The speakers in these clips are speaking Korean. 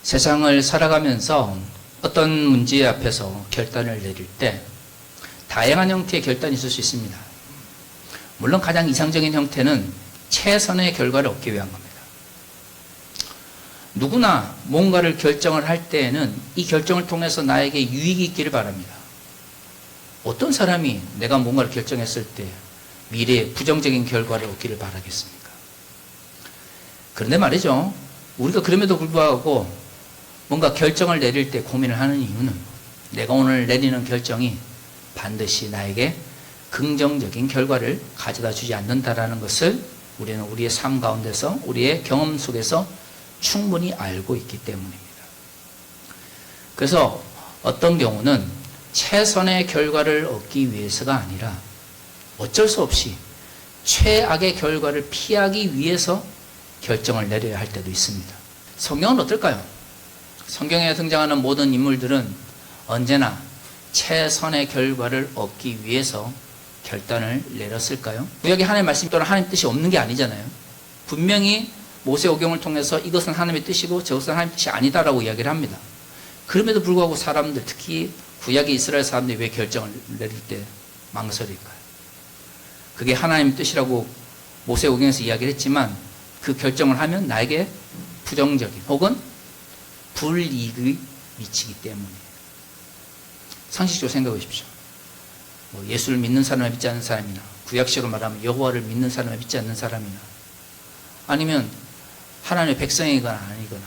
세상을 살아가면서 어떤 문제 앞에서 결단을 내릴 때 다양한 형태의 결단이 있을 수 있습니다. 물론 가장 이상적인 형태는 최선의 결과를 얻기 위한 겁니다. 누구나 뭔가를 결정을 할 때에는 이 결정을 통해서 나에게 유익이 있기를 바랍니다. 어떤 사람이 내가 뭔가를 결정했을 때 미래에 부정적인 결과를 얻기를 바라겠습니까? 그런데 말이죠, 우리가 그럼에도 불구하고 뭔가 결정을 내릴 때 고민을 하는 이유는 내가 오늘 내리는 결정이 반드시 나에게 긍정적인 결과를 가져다 주지 않는다라는 것을 우리는 우리의 삶 가운데서 우리의 경험 속에서 충분히 알고 있기 때문입니다. 그래서 어떤 경우는 최선의 결과를 얻기 위해서가 아니라 어쩔 수 없이 최악의 결과를 피하기 위해서 결정을 내려야 할 때도 있습니다. 성경은 어떨까요? 성경에 등장하는 모든 인물들은 언제나 최선의 결과를 얻기 위해서 결단을 내렸을까요? 구약에 하나님의 말씀 또는 하나님의 뜻이 없는 게 아니잖아요. 분명히 모세오경을 통해서 이것은 하나님의 뜻이고 저것은 하나님의 뜻이 아니다라고 이야기를 합니다. 그럼에도 불구하고 사람들, 특히 구약의 이스라엘 사람들이 왜 결정을 내릴 때 망설일까요? 그게 하나님의 뜻이라고 모세오경에서 이야기를 했지만 그 결정을 하면 나에게 부정적인 혹은 불이익이 미치기 때문이에요. 상식적으로 생각해 보십시오. 예수를 믿는 사람을 믿지 않는 사람이나 구약식으로 말하면 여호와를 믿는 사람을 믿지 않는 사람이나 아니면 하나님의 백성이거나 아니거나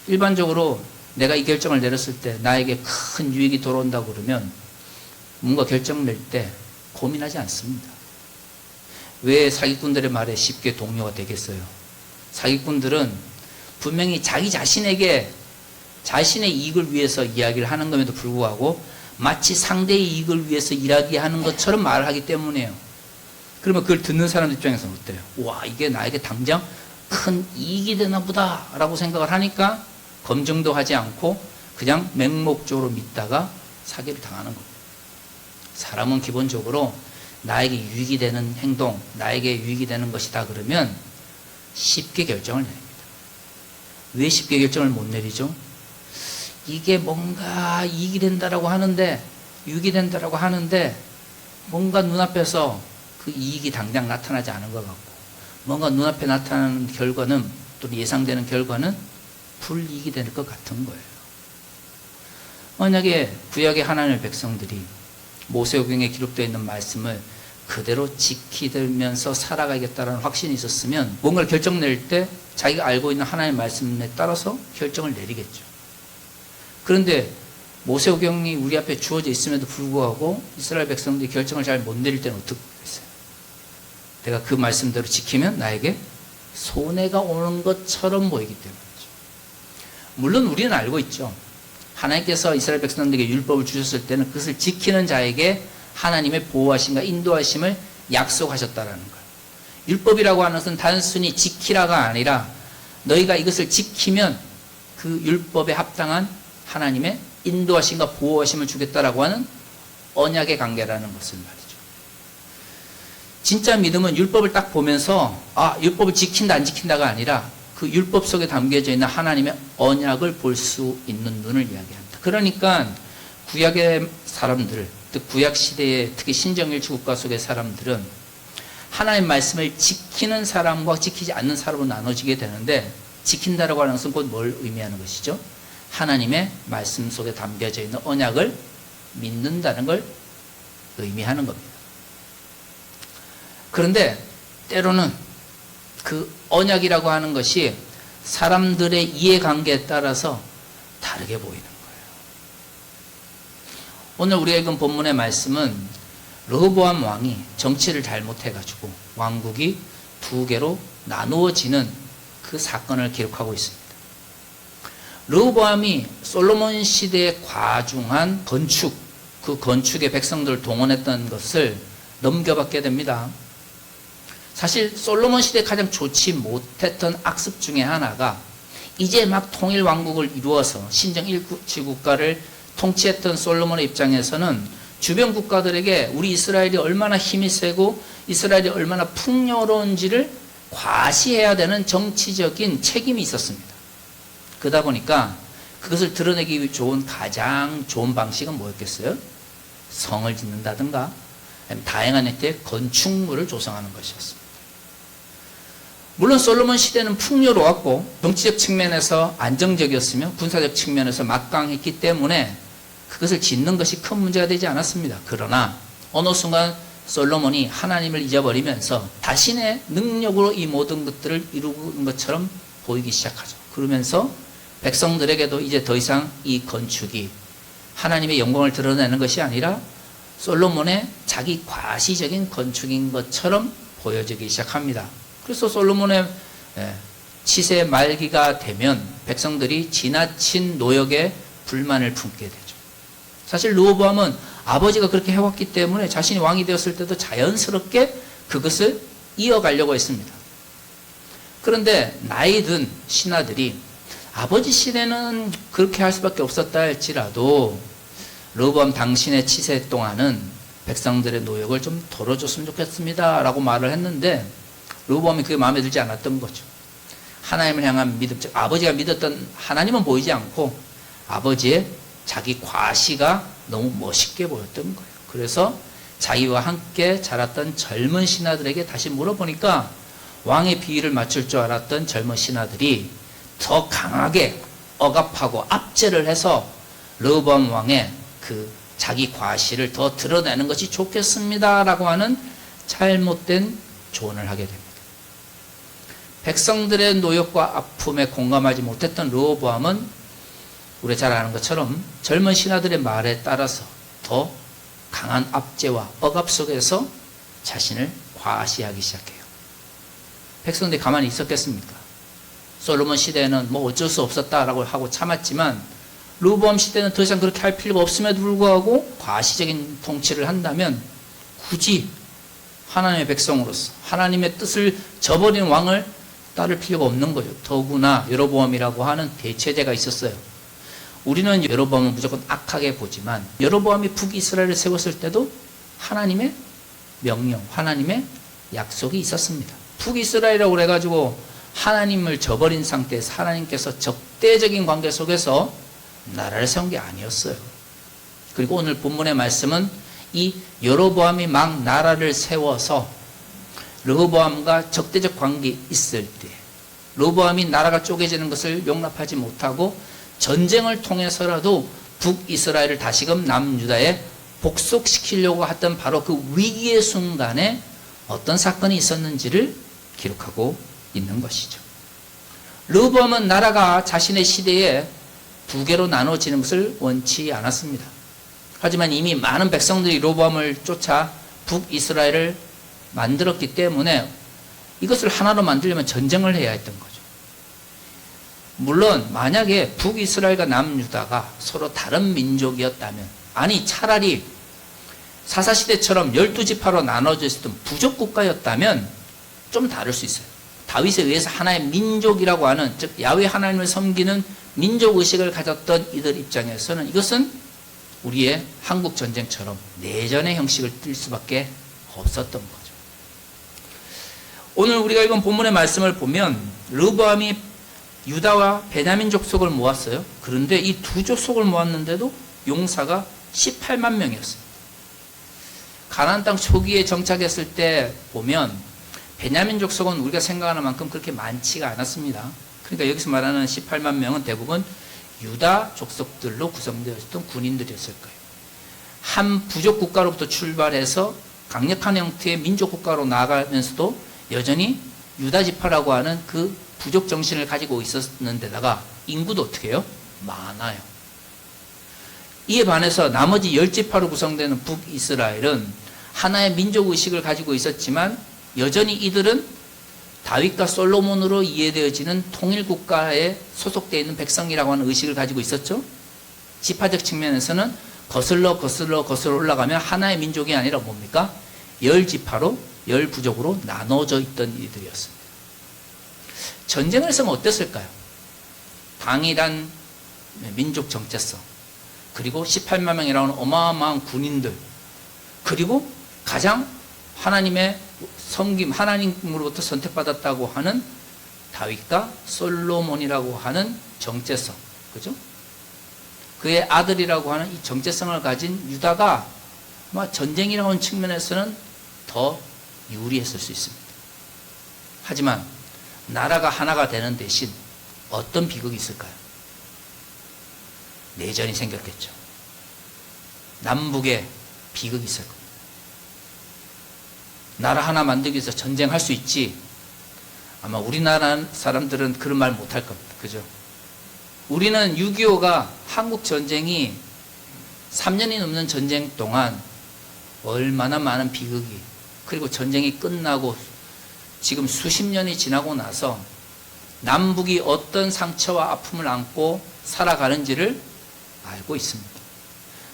일반적으로 내가 이 결정을 내렸을 때 나에게 큰 유익이 돌아온다고 그러면 뭔가 결정을 낼 때 고민하지 않습니다. 왜 사기꾼들의 말에 쉽게 동요가 되겠어요? 사기꾼들은 분명히 자기 자신에게 자신의 이익을 위해서 이야기를 하는 것에도 불구하고 마치 상대의 이익을 위해서 이야기하는 것처럼 말을 하기 때문이에요. 그러면 그걸 듣는 사람 입장에서는 어때요? 와, 이게 나에게 당장 큰 이익이 되나 보다 라고 생각을 하니까 검증도 하지 않고 그냥 맹목적으로 믿다가 사기를 당하는 겁니다. 사람은 기본적으로 나에게 유익이 되는 행동, 나에게 유익이 되는 것이다 그러면 쉽게 결정을 내립니다. 왜 쉽게 결정을 못 내리죠? 이게 뭔가 이익이 된다라고 하는데, 유익이 된다라고 하는데 뭔가 눈앞에서 그 이익이 당장 나타나지 않은 것 같고 뭔가 눈앞에 나타나는 결과는 또 예상되는 결과는 불이익이 될 것 같은 거예요. 만약에 구약의 하나님의 백성들이 모세오경에 기록되어 있는 말씀을 그대로 지키면서 살아가겠다는 확신이 있었으면 뭔가를 결정낼 때 자기가 알고 있는 하나님의 말씀에 따라서 결정을 내리겠죠. 그런데 모세오경이 우리 앞에 주어져 있음에도 불구하고 이스라엘 백성들이 결정을 잘 못 내릴 때는 어떻게 했어요? 내가 그 말씀대로 지키면 나에게 손해가 오는 것처럼 보이기 때문이죠. 물론 우리는 알고 있죠. 하나님께서 이스라엘 백성들에게 율법을 주셨을 때는 그것을 지키는 자에게 하나님의 보호하심과 인도하심을 약속하셨다라는 거예요. 율법이라고 하는 것은 단순히 지키라가 아니라 너희가 이것을 지키면 그 율법에 합당한 하나님의 인도하심과 보호하심을 주겠다라고 하는 언약의 관계라는 것을 말이죠. 진짜 믿음은 율법을 딱 보면서 율법을 지킨다 안 지킨다가 아니라 그 율법 속에 담겨져 있는 하나님의 언약을 볼 수 있는 눈을 이야기합니다. 그러니까 구약의 사람들, 즉 구약 시대의 특히 신정일치 국가 속의 사람들은 하나님의 말씀을 지키는 사람과 지키지 않는 사람으로 나눠지게 되는데, 지킨다라고 하는 것은 곧 뭘 의미하는 것이죠? 하나님의 말씀 속에 담겨져 있는 언약을 믿는다는 걸 의미하는 겁니다. 그런데 때로는 그 언약이라고 하는 것이 사람들의 이해관계에 따라서 다르게 보이는 거예요. 오늘 우리가 읽은 본문의 말씀은 르호보암 왕이 정치를 잘못해가지고 왕국이 두 개로 나누어지는 그 사건을 기록하고 있습니다. 르호보암이 솔로몬 시대에 과중한 건축, 그 건축에 백성들을 동원했던 것을 넘겨받게 됩니다. 사실 솔로몬 시대에 가장 좋지 못했던 악습 중에 하나가 이제 막 통일 왕국을 이루어서 신정 일치 국가를 통치했던 솔로몬의 입장에서는 주변 국가들에게 우리 이스라엘이 얼마나 힘이 세고 이스라엘이 얼마나 풍요로운지를 과시해야 되는 정치적인 책임이 있었습니다. 그러다 보니까 그것을 드러내기 좋은 가장 좋은 방식은 뭐였겠어요? 성을 짓는다든가 아니면 다양한 형태의 건축물을 조성하는 것이었습니다. 물론 솔로몬 시대는 풍요로웠고 정치적 측면에서 안정적이었으며 군사적 측면에서 막강했기 때문에 그것을 짓는 것이 큰 문제가 되지 않았습니다. 그러나 어느 순간 솔로몬이 하나님을 잊어버리면서 자신의 능력으로 이 모든 것들을 이루는 것처럼 보이기 시작하죠. 그러면서 백성들에게도 이제 더 이상 이 건축이 하나님의 영광을 드러내는 것이 아니라 솔로몬의 자기 과시적인 건축인 것처럼 보여지기 시작합니다. 그래서 솔로몬의 치세 말기가 되면 백성들이 지나친 노역에 불만을 품게 되죠. 사실 르호보암은 아버지가 그렇게 해왔기 때문에 자신이 왕이 되었을 때도 자연스럽게 그것을 이어가려고 했습니다. 그런데 나이 든 신하들이 아버지 시대는 그렇게 할 수밖에 없었다 할지라도 르호보암 당신의 치세 동안은 백성들의 노역을 좀 덜어줬으면 좋겠습니다 라고 말을 했는데 르호보암이 그게 마음에 들지 않았던 거죠. 하나님을 향한 믿음, 즉 아버지가 믿었던 하나님은 보이지 않고 아버지의 자기 과시가 너무 멋있게 보였던 거예요. 그래서 자기와 함께 자랐던 젊은 신하들에게 다시 물어보니까 왕의 비위를 맞출 줄 알았던 젊은 신하들이 더 강하게 억압하고 압제를 해서 르호보암 왕의 그 자기 과시를 더 드러내는 것이 좋겠습니다 라고 하는 잘못된 조언을 하게 됩니다. 백성들의 노역과 아픔에 공감하지 못했던 르호보암은 우리가 잘 아는 것처럼 젊은 신하들의 말에 따라서 더 강한 압제와 억압 속에서 자신을 과시하기 시작해요. 백성들이 가만히 있었겠습니까? 솔로몬 시대에는 뭐 어쩔 수 없었다라고 하고 참았지만 르호보암 시대는 더 이상 그렇게 할 필요가 없음에도 불구하고 과시적인 통치를 한다면 굳이 하나님의 백성으로서 하나님의 뜻을 저버린 왕을 따를 필요가 없는 거죠. 더구나 여로보암이라고 하는 대체제가 있었어요. 우리는 여로보암을 무조건 악하게 보지만 여로보암이 북이스라엘을 세웠을 때도 하나님의 명령, 하나님의 약속이 있었습니다. 북이스라엘이라고 그래가지고 하나님을 저버린 상태에서 하나님께서 적대적인 관계 속에서 나라를 세운 게 아니었어요. 그리고 오늘 본문의 말씀은 이 여로보암이 막 나라를 세워서 르호보암과 적대적 관계 있을 때 르호보암이 나라가 쪼개지는 것을 용납하지 못하고 전쟁을 통해서라도 북이스라엘을 다시금 남유다에 복속시키려고 했던 바로 그 위기의 순간에 어떤 사건이 있었는지를 기록하고 있는 것이죠. 르호보암은 나라가 자신의 시대에 두 개로 나눠지는 것을 원치 않았습니다. 하지만 이미 많은 백성들이 르호보암을 쫓아 북이스라엘을 만들었기 때문에 이것을 하나로 만들려면 전쟁을 해야 했던 거죠. 물론 만약에 북이스라엘과 남유다가 서로 다른 민족이었다면, 아니 차라리 사사시대처럼 12지파로 나눠져 있었던 부족국가였다면 좀 다를 수 있어요. 다윗에 의해서 하나의 민족이라고 하는, 즉 야훼 하나님을 섬기는 민족의식을 가졌던 이들 입장에서는 이것은 우리의 한국전쟁처럼 내전의 형식을 띨 수밖에 없었던 거죠. 오늘 우리가 읽은 본문의 말씀을 보면 르호보암이 유다와 베냐민 족속을 모았어요. 그런데 이 두 족속을 모았는데도 용사가 18만 명이었습니다. 가나안 땅 초기에 정착했을 때 보면 베냐민 족속은 우리가 생각하는 만큼 그렇게 많지가 않았습니다. 그러니까 여기서 말하는 18만 명은 대부분 유다 족속들로 구성되어 있었던 군인들이었을 거예요. 한 부족 국가로부터 출발해서 강력한 형태의 민족 국가로 나아가면서도 여전히 유다 지파라고 하는 그 부족 정신을 가지고 있었는데다가 인구도 어떻게 해요? 많아요. 이에 반해서 나머지 10지파로 구성되는 북이스라엘은 하나의 민족의식을 가지고 있었지만 여전히 이들은 다윗과 솔로몬으로 이해되어지는 통일국가에 소속되어 있는 백성이라고 하는 의식을 가지고 있었죠. 지파적 측면에서는 거슬러 올라가면 하나의 민족이 아니라 뭡니까? 10지파로 10부족으로 나눠져 있던 이들이었습니다. 전쟁을 했으면 어땠을까요? 강인한 민족 정체성, 그리고 18만 명이라고 하는 어마어마한 군인들, 그리고 가장 하나님의 섬김, 하나님으로부터 선택받았다고 하는 다윗과 솔로몬이라고 하는 정체성, 그죠? 그의 아들이라고 하는 이 정체성을 가진 유다가 아마 전쟁이라고 하는 측면에서는 더 유리했을 수 있습니다. 하지만 나라가 하나가 되는 대신 어떤 비극이 있을까요? 내전이 생겼겠죠. 남북에 비극이 있을 겁니다. 나라 하나 만들기 위해서 전쟁할 수 있지, 아마 우리나라 사람들은 그런 말 못할 겁니다. 그죠? 우리는 6.25가 한국 전쟁이 3년이 넘는 전쟁 동안 얼마나 많은 비극이, 그리고 전쟁이 끝나고 지금 수십 년이 지나고 나서 남북이 어떤 상처와 아픔을 안고 살아가는지를 알고 있습니다.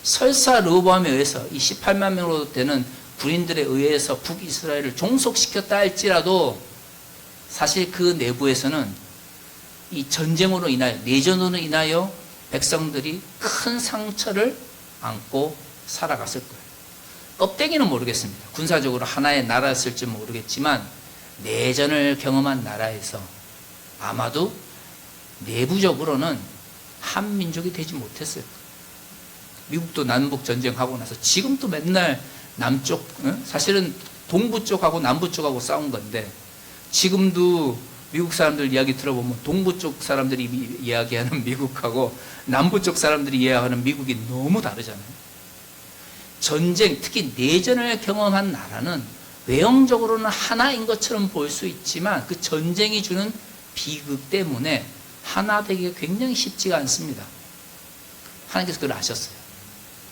설사 르호보암에 의해서 이 18만 명으로 되는 군인들에 의해서 북이스라엘을 종속시켰다 할지라도 사실 그 내부에서는 이 전쟁으로 인하여, 내전으로 인하여 백성들이 큰 상처를 안고 살아갔을 거예요. 껍데기는 모르겠습니다. 군사적으로 하나의 나라였을지 모르겠지만 내전을 경험한 나라에서 아마도 내부적으로는 한 민족이 되지 못했을 거예요. 미국도 남북 전쟁하고 나서 지금도 맨날 남쪽, 사실은 동부 쪽하고 남부 쪽하고 싸운 건데, 지금도 미국 사람들 이야기 들어보면 동부 쪽 사람들이 이야기하는 미국하고 남부 쪽 사람들이 이야기하는 미국이 너무 다르잖아요. 전쟁, 특히 내전을 경험한 나라는 외형적으로는 하나인 것처럼 보일 수 있지만 그 전쟁이 주는 비극 때문에 하나 되기가 굉장히 쉽지가 않습니다. 하나님께서 그걸 아셨어요.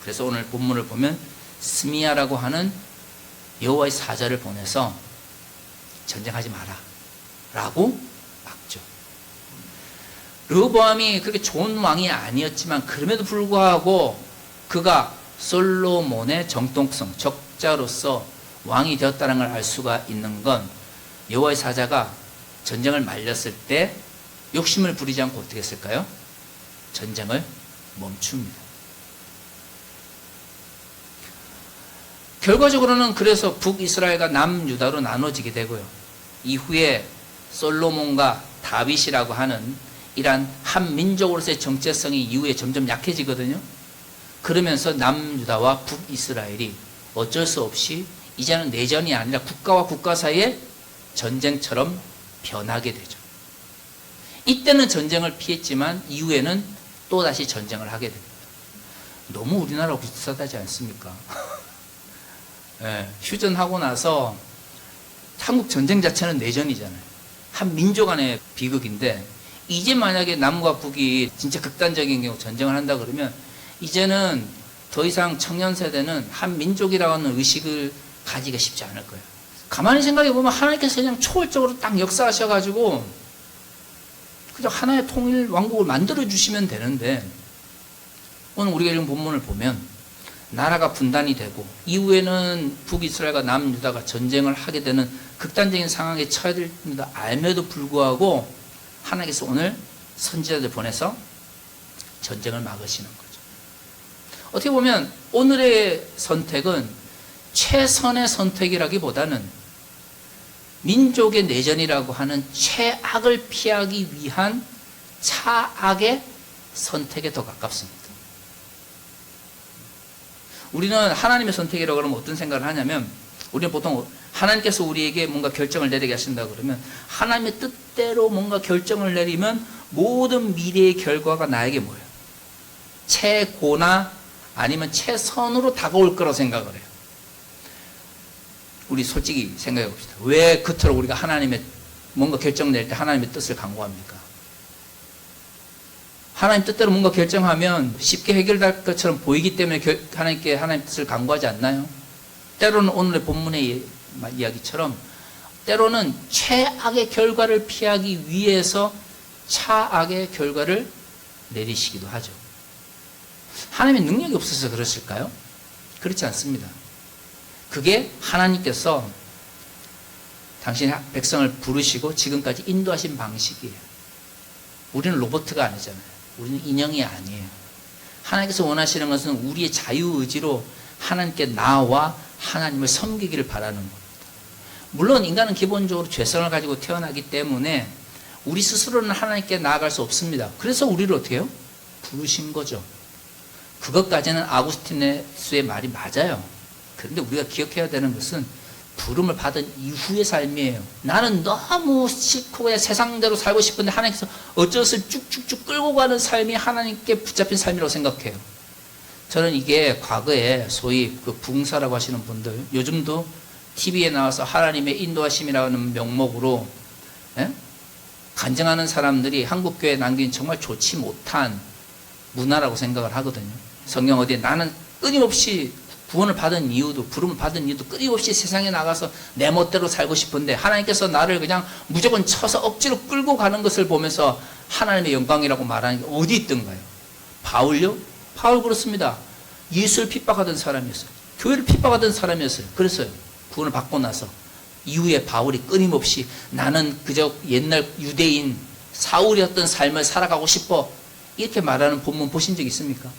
그래서 오늘 본문을 보면 스미야라고 하는 여호와의 사자를 보내서 전쟁하지 마라 라고 막죠. 르호보암이 그렇게 좋은 왕이 아니었지만 그럼에도 불구하고 그가 솔로몬의 정통성, 적자로서 왕이 되었다는 걸 알 수가 있는 건, 여호와의 사자가 전쟁을 말렸을 때 욕심을 부리지 않고 어떻게 했을까요? 전쟁을 멈춥니다. 결과적으로는 그래서 북이스라엘과 남유다로 나눠지게 되고요. 이후에 솔로몬과 다윗이라고 하는 이러한 한 민족으로서의 정체성이 이후에 점점 약해지거든요. 그러면서 남유다와 북이스라엘이 어쩔 수 없이 이제는 내전이 아니라 국가와 국가 사이의 전쟁처럼 변하게 되죠. 이때는 전쟁을 피했지만 이후에는 또다시 전쟁을 하게 됩니다. 너무 우리나라하고 비슷하지 않습니까? 네, 휴전하고 나서 한국 전쟁 자체는 내전이잖아요. 한 민족 간의 비극인데, 이제 만약에 남과 북이 진짜 극단적인 경우 전쟁을 한다 그러면 이제는 더 이상 청년 세대는 한 민족이라고 하는 의식을 가지기가 쉽지 않을 거예요. 가만히 생각해 보면 하나님께서 그냥 초월적으로 딱 역사하셔가지고 그냥 하나의 통일 왕국을 만들어 주시면 되는데, 오늘 우리가 읽은 본문을 보면 나라가 분단이 되고 이후에는 북이스라엘과 남유다가 전쟁을 하게 되는 극단적인 상황에 처해야 됩니다. 알면도 불구하고 하나님께서 오늘 선지자들 보내서 전쟁을 막으시는 거죠. 어떻게 보면 오늘의 선택은 최선의 선택이라기보다는 민족의 내전이라고 하는 최악을 피하기 위한 차악의 선택에 더 가깝습니다. 우리는 하나님의 선택이라고 하면 어떤 생각을 하냐면, 우리는 보통 하나님께서 우리에게 뭔가 결정을 내리게 하신다 그러면 하나님의 뜻대로 뭔가 결정을 내리면 모든 미래의 결과가 나에게 뭐예요? 최고나 아니면 최선으로 다가올 거라고 생각을 해요. 우리 솔직히 생각해 봅시다. 왜 그토록 우리가 하나님의 뭔가 결정 낼 때 하나님의 뜻을 강구합니까? 하나님 뜻대로 뭔가 결정하면 쉽게 해결될 것처럼 보이기 때문에 하나님께 하나님 뜻을 강구하지 않나요? 때로는 오늘의 본문의 이야기처럼 때로는 최악의 결과를 피하기 위해서 차악의 결과를 내리시기도 하죠. 하나님의 능력이 없어서 그러실까요? 그렇지 않습니다. 그게 하나님께서 당신의 백성을 부르시고 지금까지 인도하신 방식이에요. 우리는 로봇가 아니잖아요. 우리는 인형이 아니에요. 하나님께서 원하시는 것은 우리의 자유의지로 하나님께 나와 하나님을 섬기기를 바라는 겁니다. 물론 인간은 기본적으로 죄성을 가지고 태어나기 때문에 우리 스스로는 하나님께 나아갈 수 없습니다. 그래서 우리를 어떻게 해요? 부르신 거죠. 그것까지는 아구스티네스의 말이 맞아요. 그런데 우리가 기억해야 되는 것은 부름을 받은 이후의 삶이에요. 나는 너무 싫고 그냥 세상대로 살고 싶은데 하나님께서 어쩔 수 없이 쭉쭉쭉 끌고 가는 삶이 하나님께 붙잡힌 삶이라고 생각해요. 저는 이게 과거에 소위 그 부흥사라고 하시는 분들, 요즘도 TV에 나와서 하나님의 인도하심이라는 명목으로 간증하는 사람들이 한국교회에 남긴 정말 좋지 못한 문화라고 생각을 하거든요. 성경 어디에 나는 끊임없이 구원을 받은 이유도, 부름을 받은 이유도 끊임없이 세상에 나가서 내 멋대로 살고 싶은데 하나님께서 나를 그냥 무조건 쳐서 억지로 끌고 가는 것을 보면서 하나님의 영광이라고 말하는 게 어디 있던가요? 바울요? 바울 그렇습니다. 예수를 핍박하던 사람이었어요. 교회를 핍박하던 사람이었어요. 그랬어요. 구원을 받고 나서 이후에 바울이 끊임없이 나는 그저 옛날 유대인 사울이었던 삶을 살아가고 싶어 이렇게 말하는 본문 보신 적 있습니까?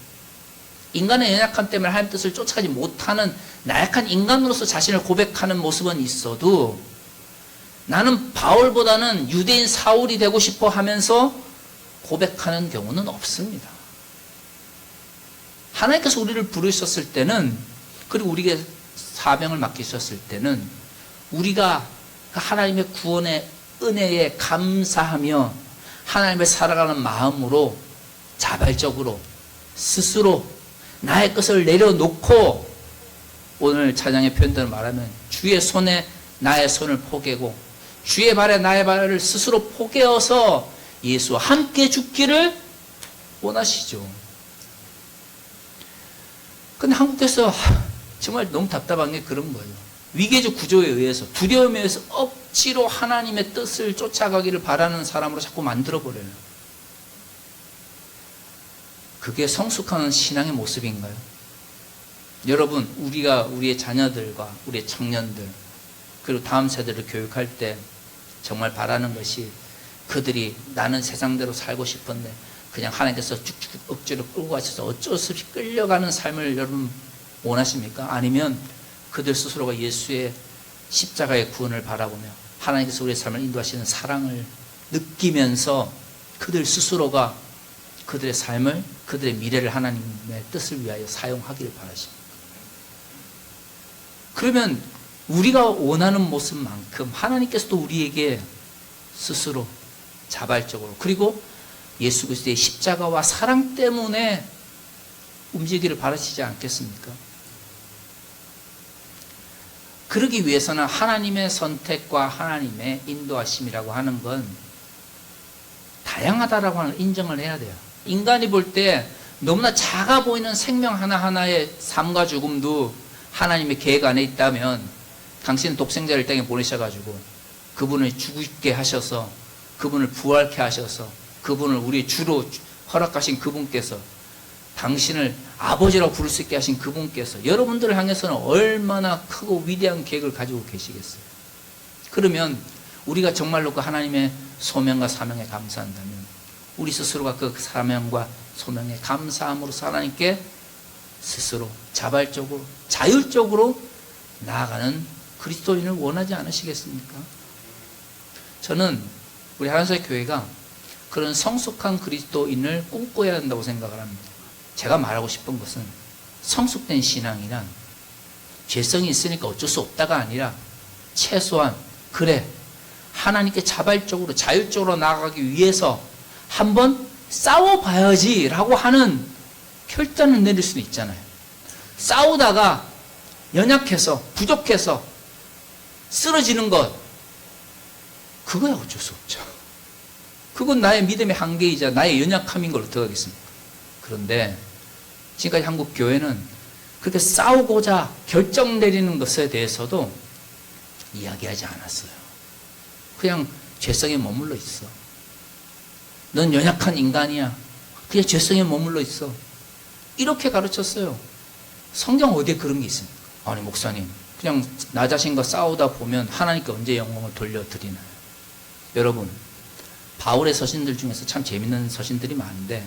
인간의 연약함 때문에 하나님 뜻을 쫓아가지 못하는 나약한 인간으로서 자신을 고백하는 모습은 있어도 나는 바울보다는 유대인 사울이 되고 싶어 하면서 고백하는 경우는 없습니다. 하나님께서 우리를 부르셨을 때는, 그리고 우리에게 사명을 맡기셨을 때는 우리가 하나님의 구원의 은혜에 감사하며 하나님을 살아가는 마음으로 자발적으로 스스로 나의 것을 내려놓고, 오늘 찬양의 표현대로 말하면 주의 손에 나의 손을 포개고 주의 발에 나의 발을 스스로 포개어서 예수와 함께 죽기를 원하시죠. 근데 한국에서 정말 너무 답답한 게 그런 거예요. 위계적 구조에 의해서, 두려움에 의해서 억지로 하나님의 뜻을 쫓아가기를 바라는 사람으로 자꾸 만들어버려요. 그게 성숙한 신앙의 모습인가요? 여러분, 우리가 우리의 자녀들과 우리의 청년들, 그리고 다음 세대를 교육할 때 정말 바라는 것이 그들이 나는 세상대로 살고 싶은데 그냥 하나님께서 쭉쭉 억지로 끌고 가셔서 어쩔 수 없이 끌려가는 삶을 여러분 원하십니까? 아니면 그들 스스로가 예수의 십자가의 구원을 바라보며 하나님께서 우리의 삶을 인도하시는 사랑을 느끼면서 그들 스스로가 그들의 삶을, 그들의 미래를 하나님의 뜻을 위하여 사용하기를 바라십니다. 그러면 우리가 원하는 모습만큼 하나님께서도 우리에게 스스로 자발적으로, 그리고 예수 그리스도의 십자가와 사랑 때문에 움직이기를 바라시지 않겠습니까? 그러기 위해서는 하나님의 선택과 하나님의 인도하심이라고 하는 건 다양하다라고 하는 인정을 해야 돼요. 인간이 볼 때 너무나 작아 보이는 생명 하나하나의 삶과 죽음도 하나님의 계획 안에 있다면, 당신은 독생자를 땅에 보내셔가지고 그분을 죽게 하셔서 그분을 부활케 하셔서 그분을 우리의 주로 허락하신 그분께서, 당신을 아버지라고 부를 수 있게 하신 그분께서 여러분들을 향해서는 얼마나 크고 위대한 계획을 가지고 계시겠어요. 그러면 우리가 정말로 그 하나님의 소명과 사명에 감사한다면 우리 스스로가 그 사명과 소명에 감사함으로써 하나님께 스스로 자발적으로 자율적으로 나아가는 그리스도인을 원하지 않으시겠습니까? 저는 우리 하나님의 교회가 그런 성숙한 그리스도인을 꿈꿔야 한다고 생각을 합니다. 제가 말하고 싶은 것은 성숙된 신앙이란 죄성이 있으니까 어쩔 수 없다가 아니라 최소한 그래 하나님께 자발적으로 자율적으로 나아가기 위해서 한번 싸워봐야지 라고 하는 결단을 내릴 수는 있잖아요. 싸우다가 연약해서 부족해서 쓰러지는 것, 그거야 어쩔 수 없죠. 그건 나의 믿음의 한계이자 나의 연약함인 걸 어떻게 하겠습니까? 그런데 지금까지 한국 교회는 그렇게 싸우고자 결정 내리는 것에 대해서도 이야기하지 않았어요. 그냥 죄성에 머물러 있어. 넌 연약한 인간이야. 그냥 죄성에 머물러 있어. 이렇게 가르쳤어요. 성경 어디에 그런 게 있습니까? 아니 목사님, 그냥 나 자신과 싸우다 보면 하나님께 언제 영광을 돌려드리나요? 여러분, 바울의 서신들 중에서 참 재밌는 서신들이 많은데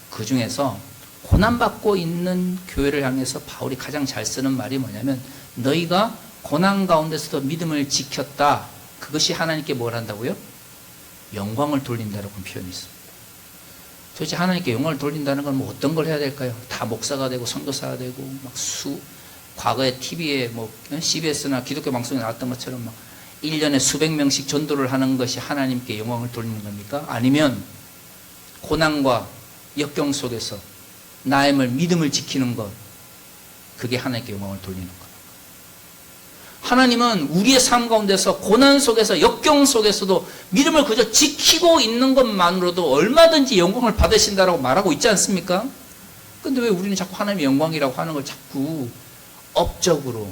그 중에서 고난받고 있는 교회를 향해서 바울이 가장 잘 쓰는 말이 뭐냐면, 너희가 고난 가운데서도 믿음을 지켰다. 그것이 하나님께 뭘 한다고요? 영광을 돌린다라고 표현이 있습니다. 도대체 하나님께 영광을 돌린다는 건 뭐 어떤 걸 해야 될까요? 다 목사가 되고 선교사가 되고 막 과거에 TV에 뭐 CBS나 기독교 방송에 나왔던 것처럼 막 1년에 수백 명씩 전도를 하는 것이 하나님께 영광을 돌리는 겁니까? 아니면 고난과 역경 속에서 나의 믿음을 지키는 것, 그게 하나님께 영광을 돌리는 것. 하나님은 우리의 삶 가운데서 고난 속에서 역경 속에서도 믿음을 그저 지키고 있는 것만으로도 얼마든지 영광을 받으신다라고 말하고 있지 않습니까? 근데 왜 우리는 자꾸 하나님의 영광이라고 하는 걸 자꾸 업적으로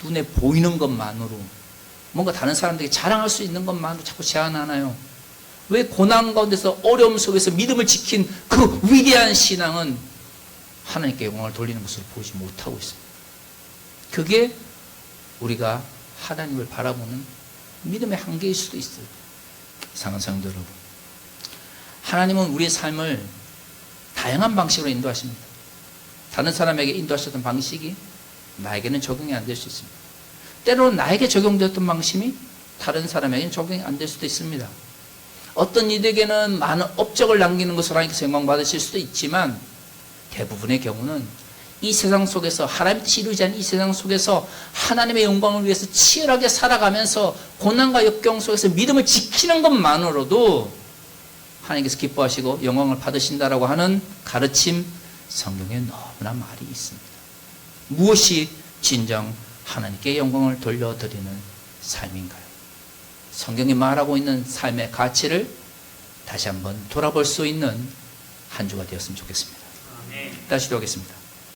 눈에 보이는 것만으로 뭔가 다른 사람들에게 자랑할 수 있는 것만으로 자꾸 제한하나요? 왜 고난 가운데서 어려움 속에서 믿음을 지킨 그 위대한 신앙은 하나님께 영광을 돌리는 것으로 보지 못하고 있습니다. 그게 우리가 하나님을 바라보는 믿음의 한계일 수도 있어요. 사랑하는 성도 여러분, 하나님은 우리의 삶을 다양한 방식으로 인도하십니다. 다른 사람에게 인도하셨던 방식이 나에게는 적용이 안 될 수 있습니다. 때로는 나에게 적용되었던 방식이 다른 사람에게는 적용이 안 될 수도 있습니다. 어떤 이들에게는 많은 업적을 남기는 것으로 하나님께서 영광 받으실 수도 있지만 대부분의 경우는 이 세상 속에서 하나님의 뜻이 이루어지지 않은 이 세상 속에서 하나님의 영광을 위해서 치열하게 살아가면서 고난과 역경 속에서 믿음을 지키는 것만으로도 하나님께서 기뻐하시고 영광을 받으신다라고 하는 가르침, 성경에 너무나 많이 있습니다. 무엇이 진정 하나님께 영광을 돌려드리는 삶인가요? 성경이 말하고 있는 삶의 가치를 다시 한번 돌아볼 수 있는 한 주가 되었으면 좋겠습니다. 다시 기도하겠습니다.